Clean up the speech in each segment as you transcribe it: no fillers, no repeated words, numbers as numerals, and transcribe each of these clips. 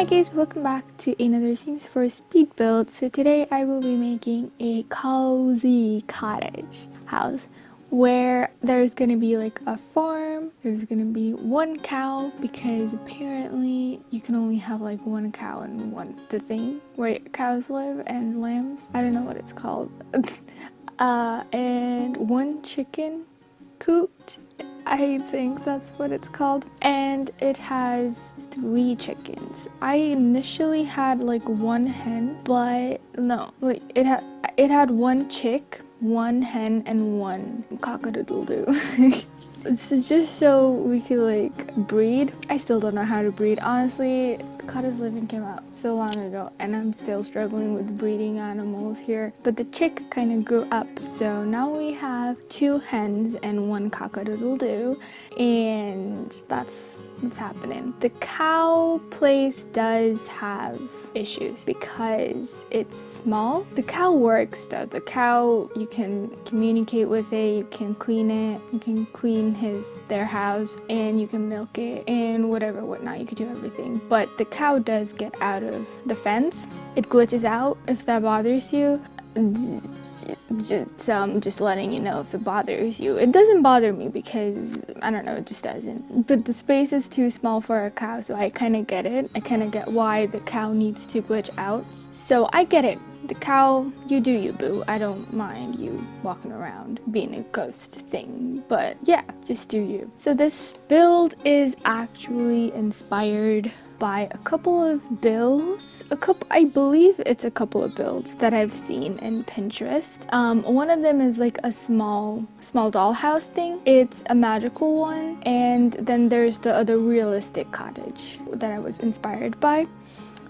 Hi guys, welcome back to another Sims 4 speed build. So today I will be making a cozy cottage house where there's gonna be like a farm. There's gonna be one cow because apparently you can only have like one cow and the thing where cows live and lambs. I don't know what it's called. And one chicken coop. I think that's what it's called. And it has 3 chickens. I initially had like one hen, but no, like it had one chick, one hen, and one cock-a-doodle-doo. So just so we could like breed. I still don't know how to breed. Honestly, Cottage Living came out so long ago and I'm still struggling with breeding animals here. But the chick kind of grew up, so now we have 2 hens and 1 cock-a-doodle-doo, and that's what's happening. The cow place does have issues because it's small. The cow works though. The cow, you can communicate with it, you can clean it, you can clean their house, and you can milk it and whatnot. You can do everything. But the cow does get out of the fence. It glitches out. If that bothers you, just letting you know if it bothers you. It doesn't bother me because I don't know, it just doesn't. But the space is too small for a cow, so I kind of get it. I kind of get why the cow needs to glitch out. So I get it. The cow, you do you, boo. I don't mind you walking around being a ghost thing, but yeah, just do you. So this build is actually inspired by a couple of builds. I believe it's a couple of builds that I've seen in Pinterest. One of them is like a small dollhouse thing. It's a magical one, and then there's the other realistic cottage that I was inspired by.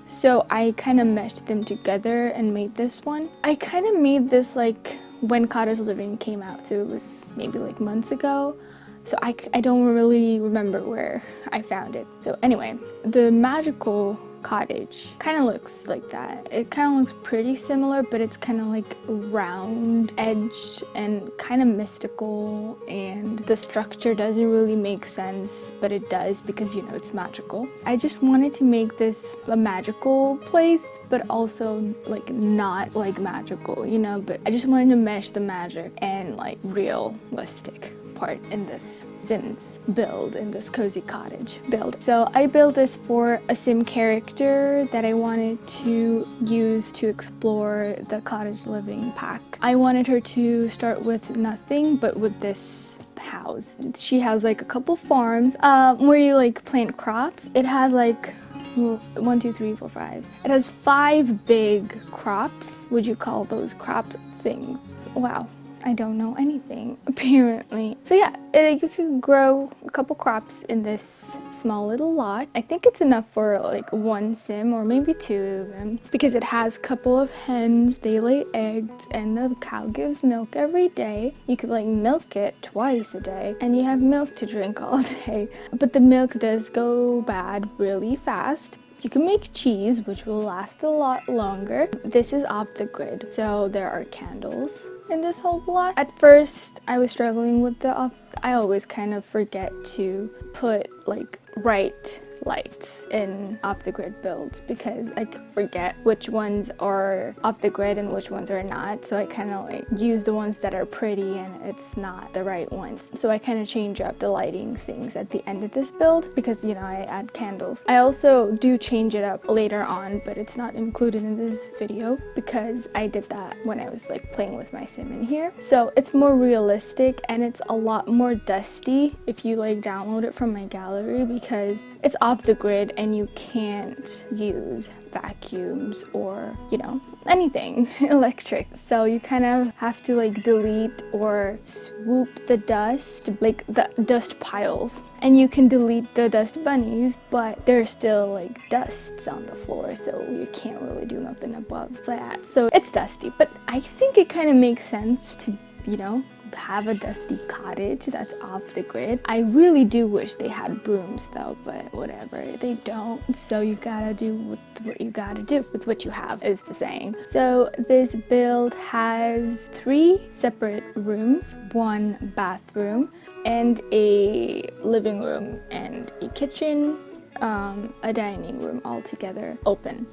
So I kind of meshed them together and made this one. I kind of made this like when Cottage Living came out, so it was maybe like months ago. So I don't really remember where I found it. So anyway, the magical cottage kind of looks like that. It kind of looks pretty similar, but it's kind of like round edged and kind of mystical, and the structure doesn't really make sense, but it does because, you know, it's magical. I just wanted to make this a magical place, but also like not like magical, you know, but I just wanted to mesh the magic and like realistic part in this Sims build, in this cozy cottage build. So I built this for a Sim character that I wanted to use to explore the Cottage Living pack. I wanted her to start with nothing, but with this house. She has like a couple farms where you like plant crops. It has like 1, 2, 3, 4, 5. It has 5 big crops. Would you call those crop things? Wow. I don't know anything, apparently. So yeah, you can grow a couple crops in this small little lot. I think it's enough for like 1 Sim or maybe 2 of them, because it has a couple of hens, they lay eggs, and the cow gives milk every day. You could like milk it twice a day, and you have milk to drink all day. But the milk does go bad really fast. You can make cheese, which will last a lot longer. This is off the grid, so there are candles in this whole block. At first, I was struggling with I always kind of forget to put like right lights in off the grid builds because I forget which ones are off the grid and which ones are not. So I kind of like use the ones that are pretty and it's not the right ones. So I kind of change up the lighting things at the end of this build because, you know, I add candles. I also do change it up later on, but it's not included in this video because I did that when I was like playing with my Sim in here. So it's more realistic and it's a lot more dusty if you like download it from my gallery because it's off the grid and you can't use vacuums or, you know, anything electric. So you kind of have to like delete or swoop the dust, like the dust piles. And you can delete the dust bunnies, but there's still like dusts on the floor, so you can't really do nothing about that. So it's dusty, but I think it kind of makes sense to, you know, have a dusty cottage that's off the grid. I really do wish they had brooms though, but whatever, they don't. So you gotta do what you gotta do with what you have, is the saying. So this build has 3 separate rooms, 1 bathroom, and a living room and a kitchen a dining room altogether open.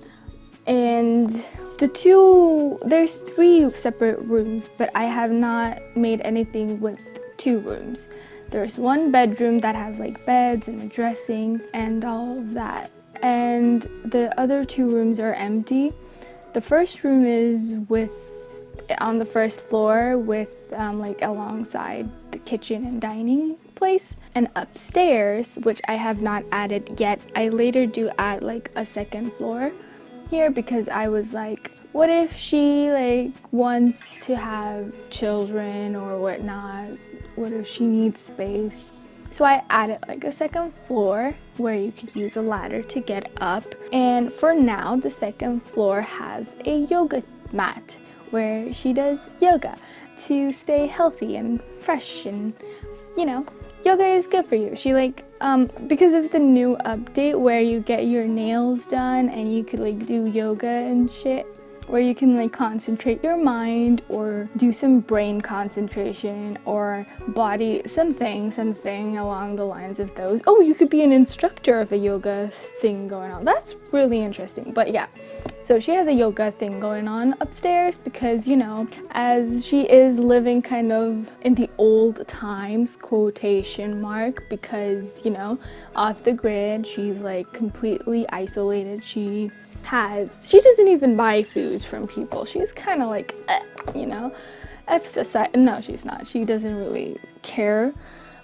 And there's 3 separate rooms, but I have not made anything with 2 rooms. There's 1 bedroom that has like beds and a dressing and all of that. And the other 2 rooms are empty. The first room is on the first floor with like alongside the kitchen and dining place. And upstairs, which I have not added yet, I later do add like a second floor here because I was like, what if she like wants to have children or whatnot? What if she needs space? So I added like a second floor where you could use a ladder to get up. And for now, the second floor has a yoga mat where she does yoga to stay healthy and fresh, and you know, yoga is good for you. She like because of the new update where you get your nails done and you could like do yoga and shit, where you can like concentrate your mind or do some brain concentration or body something along the lines of those. Oh, you could be an instructor of a yoga thing going on. That's really interesting. But yeah, so she has a yoga thing going on upstairs because, you know, as she is living kind of in the old times, quotation mark, because, you know, off the grid, she's like completely isolated. She doesn't even buy foods from people. She's kind of like, you know, F society. No, she's not. She doesn't really care.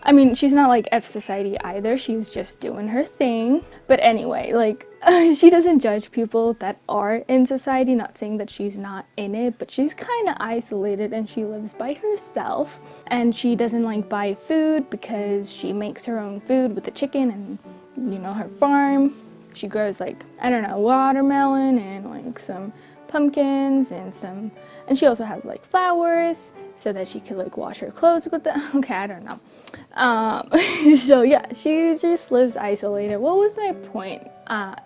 I mean, she's not like F society either. She's just doing her thing. But anyway, like, she doesn't judge people that are in society. Not saying that she's not in it, but she's kind of isolated and she lives by herself. And she doesn't like buy food because she makes her own food with the chicken and, you know, her farm. She grows like, I don't know, watermelon and like some pumpkins and she also has like flowers so that she could like wash her clothes with them. Okay, I don't know. So yeah, she just lives isolated. What was my point?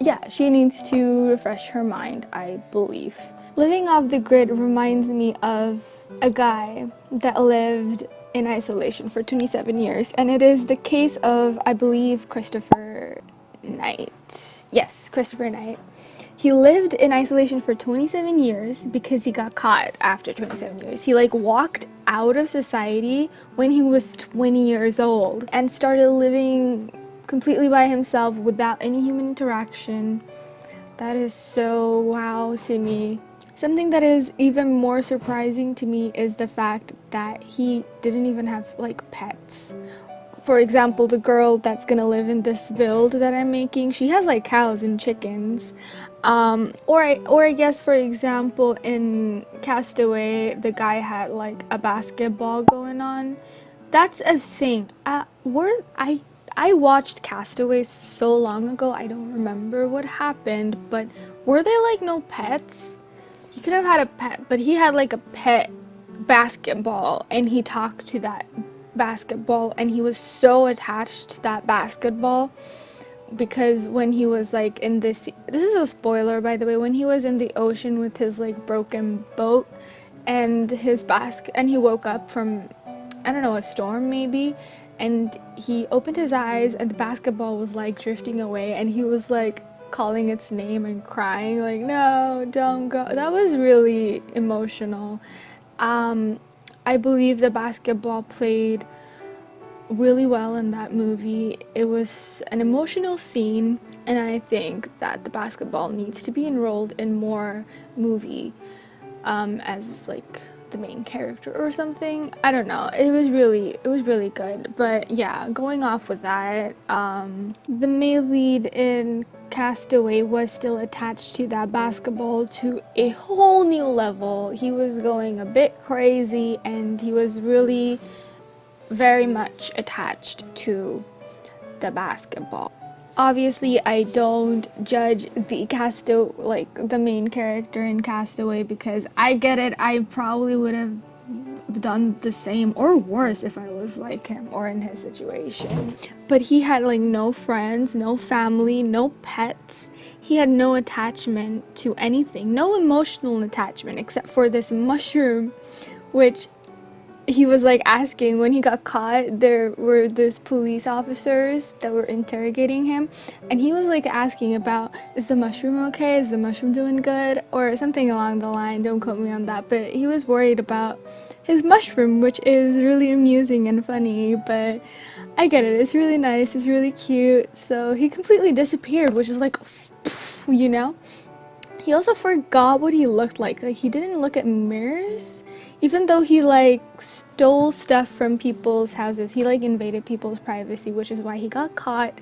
Yeah, she needs to refresh her mind, I believe. Living off the grid reminds me of a guy that lived in isolation for 27 years, and it is the case of, I believe, Christopher Knight. Yes, Christopher Knight. He lived in isolation for 27 years because he got caught after 27 years. He like walked out of society when he was 20 years old and started living completely by himself without any human interaction. That is so wow to me. Something that is even more surprising to me is the fact that he didn't even have like pets. For example, the girl that's gonna live in this build that I'm making, she has like cows and chickens. Or I guess, for example, in Castaway, the guy had like a basketball going on. That's a thing. I watched Castaway so long ago, I don't remember what happened, but were there like no pets? He could have had a pet, but he had like a pet basketball and he talked to that basketball and he was so attached to that basketball because when he was like in this is a spoiler by the way, when he was in the ocean with his like broken boat and and he woke up from, I don't know, a storm maybe, and he opened his eyes and the basketball was like drifting away and he was like calling its name and crying like, no, don't go. That was really emotional. I believe the basketball played really well in that movie. It was an emotional scene, and I think that the basketball needs to be enrolled in more movie as like the main character or something. I don't know. It was really good. But yeah, going off with that, the male lead in Castaway was still attached to that basketball to a whole new level. He was going a bit crazy and he was really very much attached to the basketball. Obviously, I don't judge the main character in Castaway because I get it. I probably would have done the same or worse if I was like him or in his situation. But he had like no friends, no family, no pets. He had no attachment to anything, no emotional attachment except for this mushroom, which he was like asking when he got caught. There were these police officers that were interrogating him, and he was like asking about, is the mushroom okay, is the mushroom doing good, or something along the line. Don't quote me on that, but he was worried about his mushroom, which is really amusing and funny. But I get it, it's really nice, it's really cute. So he completely disappeared, which is like, you know. He also forgot what he looked like he didn't look at mirrors. Even though he like stole stuff from people's houses, he like invaded people's privacy, which is why he got caught.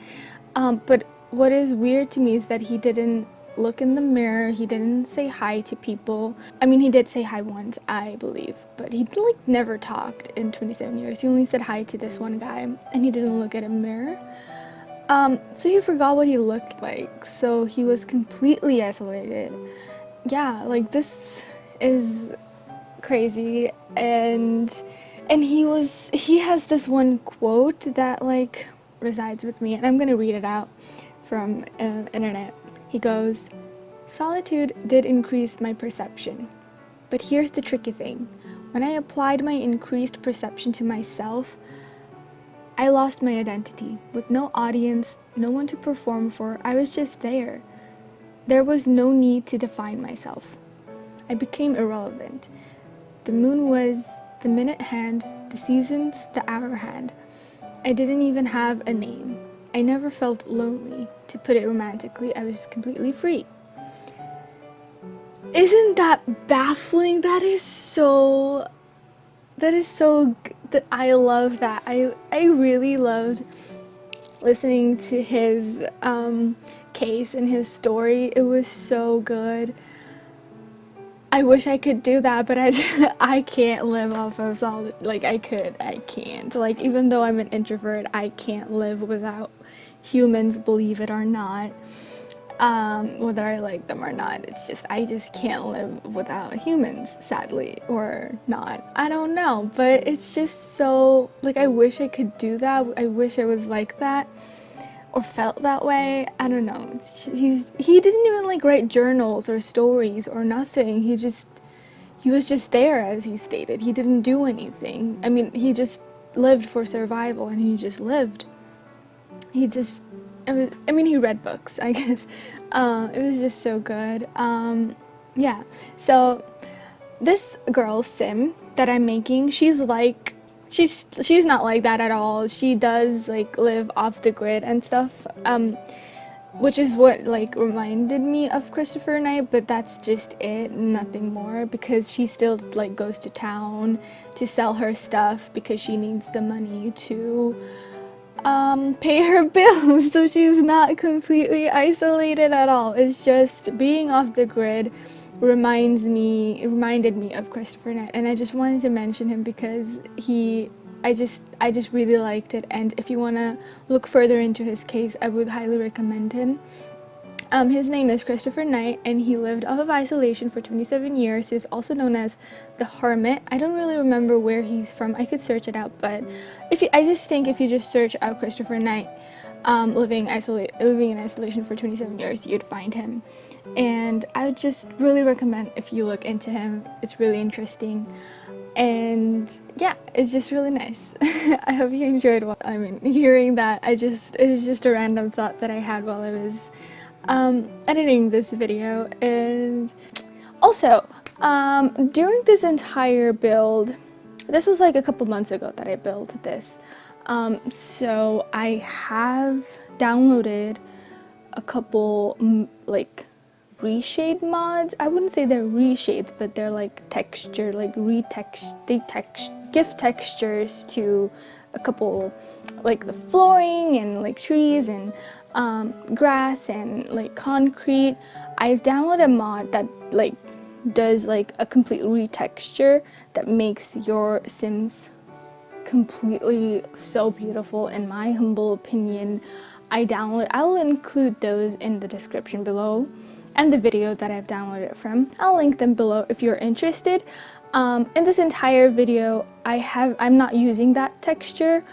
But what is weird to me is that he didn't look in the mirror, he didn't say hi to people. I mean, he did say hi once, I believe, but he like never talked in 27 years. He only said hi to this one guy, and he didn't look at a mirror. So he forgot what he looked like, so he was completely isolated. Yeah, like this is crazy. And he has this one quote that like resides with me, and I'm gonna read it out from internet. He goes, "Solitude did increase my perception, but here's the tricky thing. When I applied my increased perception to myself, I lost my identity. With no audience, no one to perform for, I was just there. There was no need to define myself. I became irrelevant. The moon was the minute hand, the seasons the hour hand. I didn't even have a name. I never felt lonely. To put it romantically, I was completely free." Isn't that baffling? That is so I love that. I really loved listening to his case and his story. It was so good. I wish I could do that, but I can't live off of solid. Like I can't. Like even though I'm an introvert, I can't live without humans, believe it or not. Whether I like them or not, I just can't live without humans, sadly, or not. I don't know, but it's just so, like, I wish I could do that. I wish I was like that, or felt that way. I don't know. He didn't even like write journals or stories or nothing. He was just there, as he stated. He didn't do anything. I mean, he just lived for survival, and he just lived. He read books, I guess. It was just so good. Yeah, so this girl, Sim, that I'm making, she's not like that at all. She does, like, live off the grid and stuff, which is what, like, reminded me of Christopher Knight, but that's just it, nothing more, because she still, like, goes to town to sell her stuff because she needs the money to pay her bills, so she's not completely isolated at all. It's just being off the grid reminded me of Christopher Knight, and I just wanted to mention him because I just really liked it. And if you want to look further into his case, I would highly recommend him. His name is Christopher Knight, and he lived off of isolation for 27 years. He's also known as the Hermit. I don't really remember where he's from. I could search it out, but I just think if you just search out Christopher Knight, living in isolation for 27 years, you'd find him. And I would just really recommend if you look into him. It's really interesting. And yeah, it's just really nice. I hope you enjoyed hearing that. It was just a random thought that I had while I was editing this video. And also, during this entire build, this was like a couple months ago that I built this, so I have downloaded a couple like reshade mods. I wouldn't say they're reshades, but they're like texture, like give textures to a couple, like the flooring and like trees and grass and like concrete. I've downloaded a mod that like does like a complete retexture that makes your Sims completely so beautiful, in my humble opinion. I'll include those in the description below, and the video that I've downloaded it from. I'll link them below if you're interested. In this entire video, I'm not using that texture,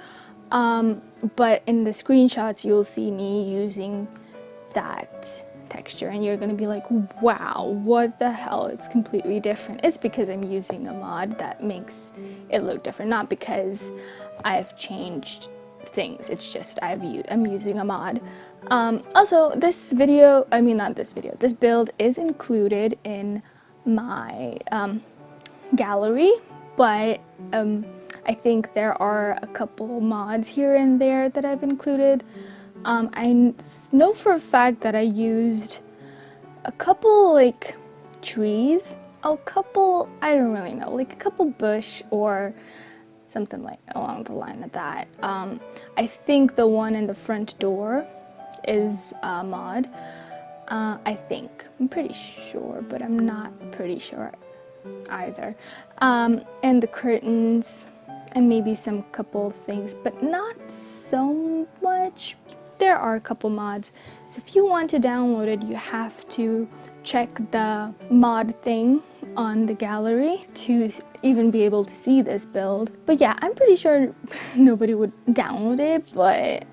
but in the screenshots you'll see me using that texture and you're gonna be like, wow, what the hell, it's completely different. It's because I'm using a mod that makes it look different, not because I've changed things. It's just I'm using a mod. Also, this build is included in my gallery, but I think there are a couple mods here and there that I've included. I know for a fact that I used a couple like trees, I don't really know, like a couple bush or something like along the line of that. I think the one in the front door is a mod. I'm pretty sure, but I'm not pretty sure either. And the curtains and maybe some couple things, but not so much. There are a couple mods, so if you want to download it, you have to check the mod thing on the gallery to even be able to see this build. But yeah, I'm pretty sure nobody would download it, but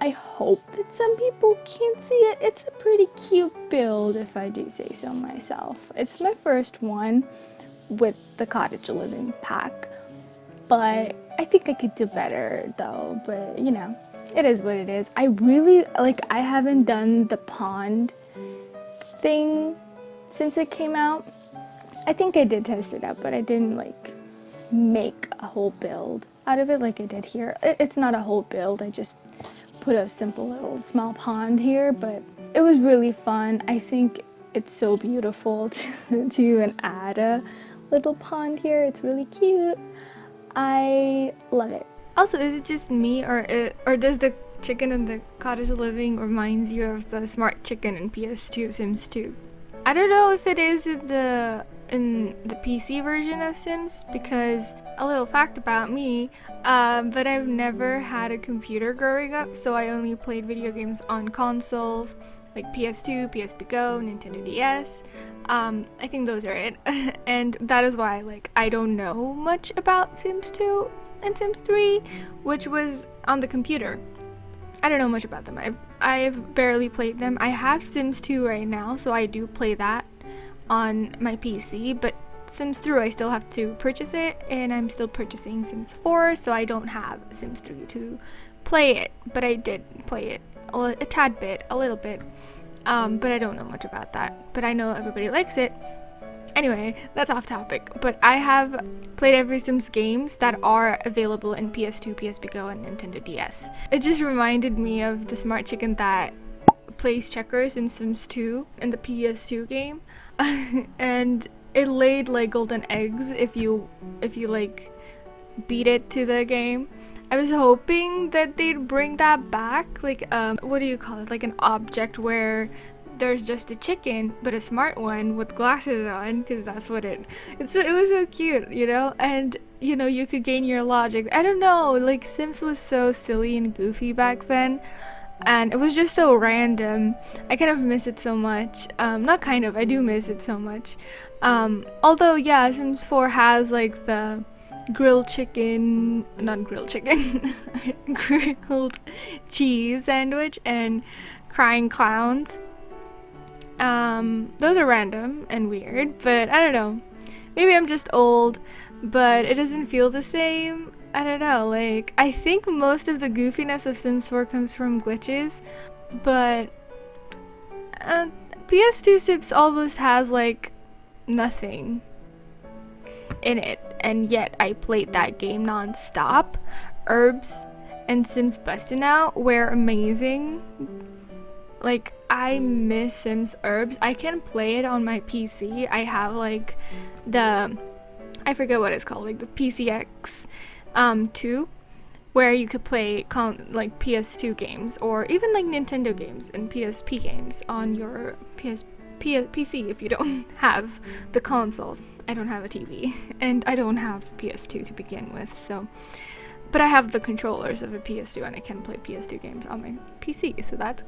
I hope that some people can see it. It's a pretty cute build, if I do say so myself. It's my first one with the Cottage Living pack, but I think I could do better though. But you know, it is what it is. I haven't done the pond thing since it came out. I think I did test it out, but I didn't like make a whole build out of it like I did here. It's not a whole build, I just put a simple little small pond here, but it was really fun. I think it's so beautiful to even add a little pond here. It's really cute. I love it. Also, is it just me, or does the chicken in the Cottage Living reminds you of the smart chicken in PS2 Sims 2? I don't know if it is in the PC version of Sims, because a little fact about me, but I've never had a computer growing up, so I only played video games on consoles like PS2, PSP Go, Nintendo DS. I think those are it. And that is why like I don't know much about Sims 2 and Sims 3, which was on the computer. I don't know much about them. I've barely played them. I have Sims 2 right now, so I do play that on my PC, but Sims 3 I still have to purchase it, and I'm still purchasing Sims 4, so I don't have Sims 3 to play it, but I did play it a tad bit, a little bit, but I don't know much about that, but I know everybody likes it. Anyway, that's off topic, but I have played every Sims games that are available in PS2, PSP Go, and Nintendo DS. It just reminded me of the smart chicken that plays checkers in Sims 2 in the PS2 game, and it laid like golden eggs if you like beat it to the game. I was hoping that they'd bring that back, like what do you call it, like an object where there's just a chicken, but a smart one with glasses on, because that's what it was so cute, you know, and you know, you could gain your logic. I don't know, like Sims was so silly and goofy back then, and it was just so random. I kind of miss it so much. I do miss it so much. Although yeah, Sims 4 has like the grilled cheese sandwich and crying clowns. Those are random and weird, but I don't know. Maybe I'm just old, but it doesn't feel the same. I don't know, like, I think most of the goofiness of Sims 4 comes from glitches, but PS2 Sims almost has, like, nothing in it, and yet I played that game non-stop. Herbs and Sims Bustin' Out were amazing. Like, I miss Sims Herbs. I can play it on my PC. I have, like, I forget what it's called, like the PCX 2, where you could play like PS2 games, or even like Nintendo games and PSP games on your PC if you don't have the consoles. I don't have a TV, and I don't have PS2 to begin with, so, but I have the controllers of a PS2 and I can play PS2 games on my PC, so that's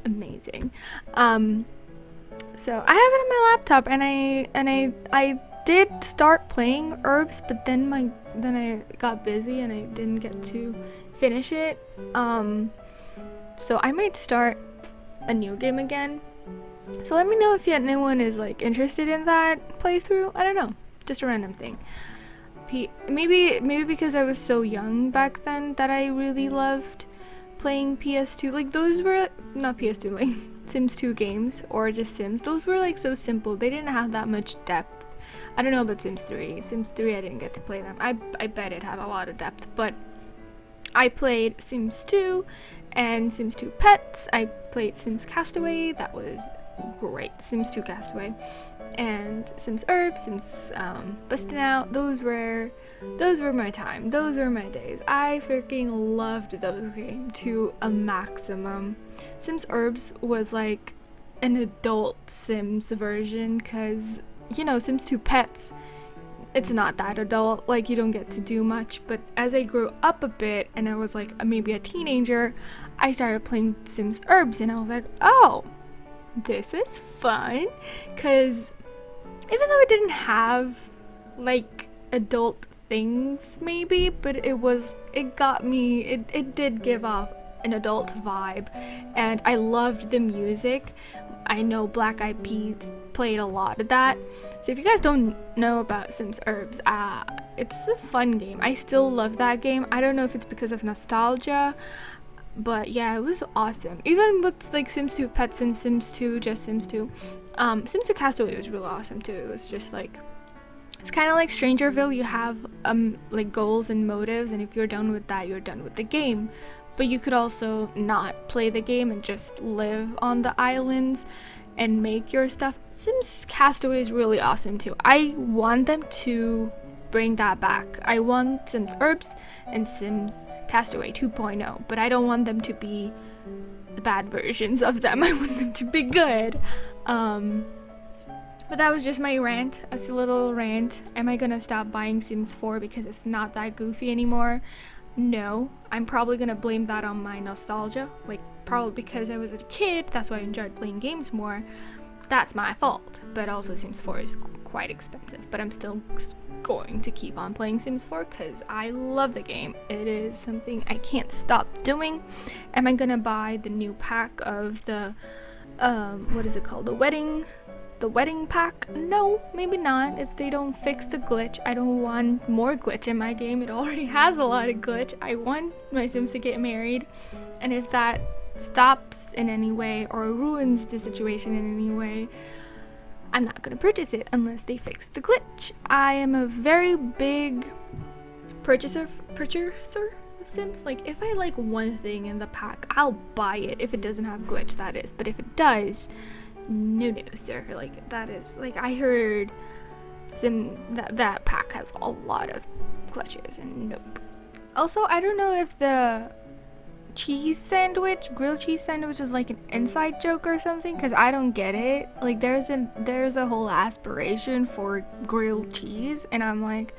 amazing. So I have it on my laptop, and I did start playing Herbs, but then I got busy and I didn't get to finish it. So I might start a new game again, So let me know if anyone is like interested in that playthrough. I don't know, just a random thing. Maybe because I was so young back then that I really loved playing PS2. Like those were not PS2, like Sims 2 games or just Sims. Those were like so simple. They didn't have that much depth. I don't know about Sims 3. Sims 3 I didn't get to play them. I bet it had a lot of depth, but I played Sims 2 and Sims 2 Pets. I played Sims Castaway. That was great. Sims 2 Castaway. And Sims Herb, Sims Bustin' Out. Those were my time. Those were my days. I freaking loved those games to a maximum. Sims Herbs was like an adult Sims version, because you know, Sims 2 Pets, it's not that adult, like you don't get to do much. But as I grew up a bit and I was like maybe a teenager, I started playing Sims Herbs and I was like, oh, this is fun. Because even though it didn't have like adult things maybe, but it got me, it did give off an adult vibe, and I loved the music. I know Black Eyed Peas played a lot of that. So if you guys don't know about Sims Herbs, it's a fun game. I still love that game. I don't know if it's because of nostalgia, but yeah, it was awesome. Even with like Sims 2 Pets and Sims 2, just Sims 2. Sims 2 Castaway was really awesome too. It was just like, it's kind of like Strangerville. You have like goals and motives, and if you're done with that, you're done with the game. But you could also not play the game and just live on the islands and make your stuff. Sims Castaway is really awesome too. I want them to bring that back. I want Sims Herbs and Sims Castaway 2.0, but I don't want them to be the bad versions of them. I want them to be good. But that was just my rant. It's a little rant. Am I gonna stop buying Sims 4 because it's not that goofy anymore? No. I'm probably gonna blame that on my nostalgia. Like, probably because I was a kid, that's why I enjoyed playing games more. That's my fault. But also Sims 4 is quite expensive. But I'm still going to keep on playing Sims 4 because I love the game. It is something I can't stop doing. Am I gonna buy the new pack of the, what is it called? The wedding pack? No, maybe not. If they don't fix the glitch. I don't want more glitch in my game. It already has a lot of glitch. I want my Sims to get married, and if that stops in any way or ruins the situation in any way, I'm not gonna purchase it unless they fix the glitch. I am a very big purchaser of Sims. Like, if I like one thing in the pack, I'll buy it. If it doesn't have glitch, that is. But if it does, no sir. Like, that is, like, I heard that pack has a lot of glitches, and nope. Also, I don't know if the grilled cheese sandwich is like an inside joke or something, because I don't get it. Like, there's a whole aspiration for grilled cheese, and I'm like,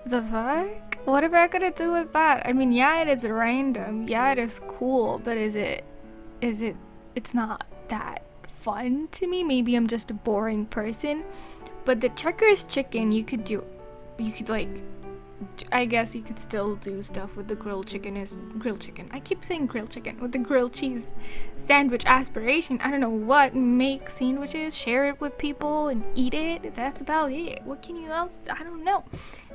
the fuck? What am I gonna do with that? I mean, yeah, it is random, yeah, it is cool, but it's not that fun to me. Maybe I'm just a boring person. But the Checkers chicken, you could like, I guess you could still do stuff with the grilled chicken. I keep saying grilled chicken. With the grilled cheese sandwich aspiration, I don't know what. Make sandwiches, share it with people, and eat it. That's about it. What can you else? I don't know.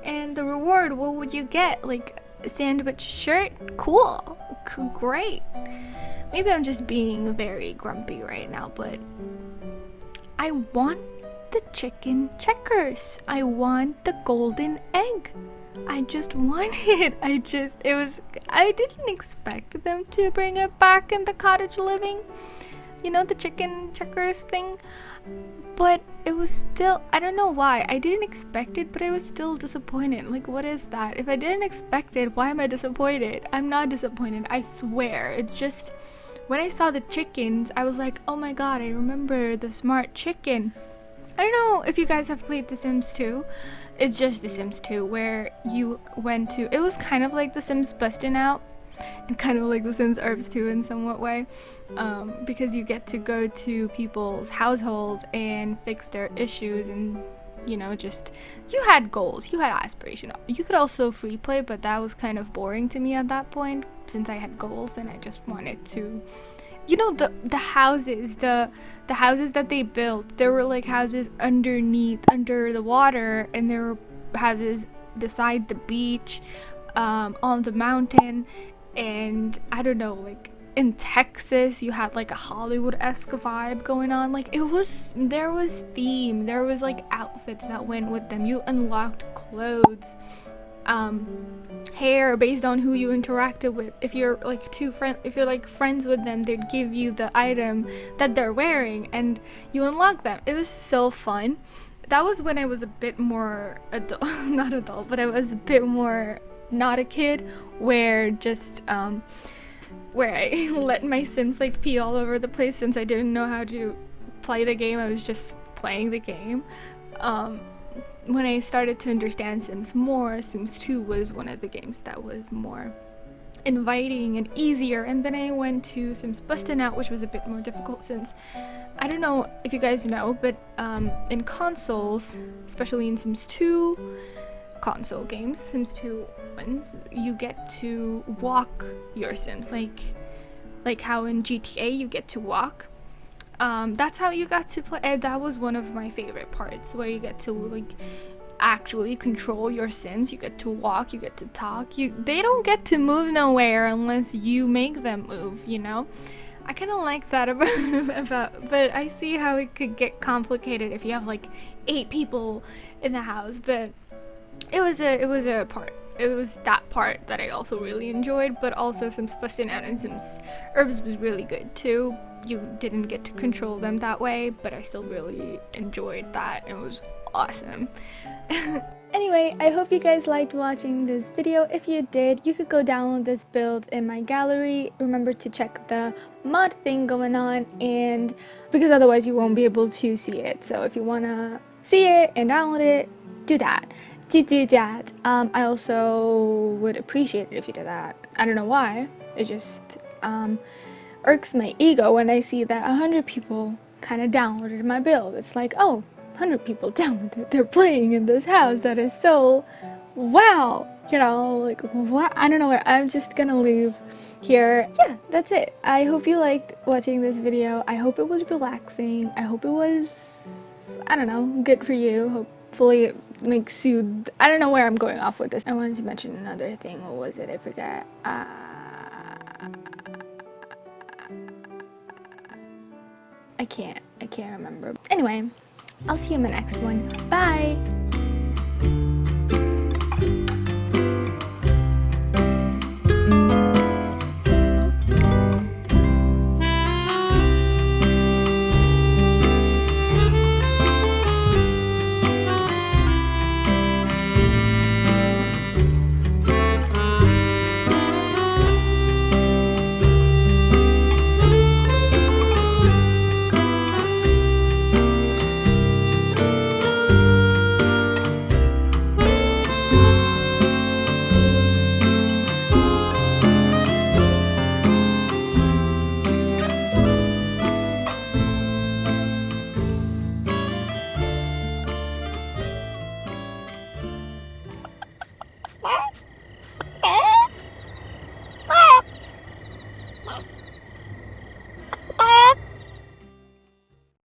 And the reward, what would you get? Like a sandwich shirt? Cool. Great. Maybe I'm just being very grumpy right now, but I want the chicken Checkers. I want the golden egg. I just want it. I didn't expect them to bring it back in the Cottage Living. You know, the chicken Checkers thing. But it was still, I don't know why. I didn't expect it, but I was still disappointed. Like, what is that? If I didn't expect it, why am I disappointed? I'm not disappointed, I swear. It just, when I saw the chickens, I was like, oh my god, I remember the smart chicken. I don't know if you guys have played The Sims 2. It's just The Sims 2, where you went to, it was kind of like The Sims Bustin' Out, and kind of like The Sims Herbs 2 in somewhat way, because you get to go to people's households and fix their issues, and you know, just, you had goals, you had aspiration. You could also free play, but that was kind of boring to me at that point, since I had goals and I just wanted to you know, the houses, the houses that they built, there were like houses underneath, under the water, and there were houses beside the beach, on the mountain, and I don't know, like in Texas you had like a Hollywood-esque vibe going on. Like there was theme, there was like outfits that went with them. You unlocked clothes, hair based on who you interacted with. If you're like if you're like friends with them, they'd give you the item that they're wearing and you unlock them. It was so fun. That was when I was a bit more adult, not adult, but I was a bit more not a kid, where just where I let my Sims like pee all over the place since I didn't know how to play the game. I was just playing the game. When I started to understand Sims more, Sims 2 was one of the games that was more inviting and easier, and then I went to Sims Bustin' Out, which was a bit more difficult since, I don't know if you guys know, but in consoles, especially in Sims 2 console games, Sims 2 ones, you get to walk your Sims, like how in GTA you get to walk. That's how you got to play, and that was one of my favorite parts, where you get to like actually control your Sims. You get to walk, you get to talk. They don't get to move nowhere unless you make them move, you know? I kind of like that about, but I see how it could get complicated if you have like 8 people in the house. But it was a part. It was that part that I also really enjoyed, but also Sims Bustin' Out and Sims Herbs was really good too. You didn't get to control them that way, but I still really enjoyed that. It was awesome. Anyway, I hope you guys liked watching this video. If you did, you could go download this build in my gallery. Remember to check the mod thing going on, and because otherwise you won't be able to see it. So if you want to see it and download it, do that. I also would appreciate it if you did that. I don't know why. It just irks my ego when I see that 100 people kind of downloaded my build. It's like, oh, 100 people downloaded. They're playing in this house. That is so wow. You know, like what? I don't know where. I'm just gonna leave here. Yeah, that's it. I hope you liked watching this video. I hope it was relaxing. I hope it was, I don't know, good for you. Hopefully it like soothed. I don't know where I'm going off with this. I wanted to mention another thing. What was it? I forgot. I can't remember. Anyway, I'll see you in my next one. Bye!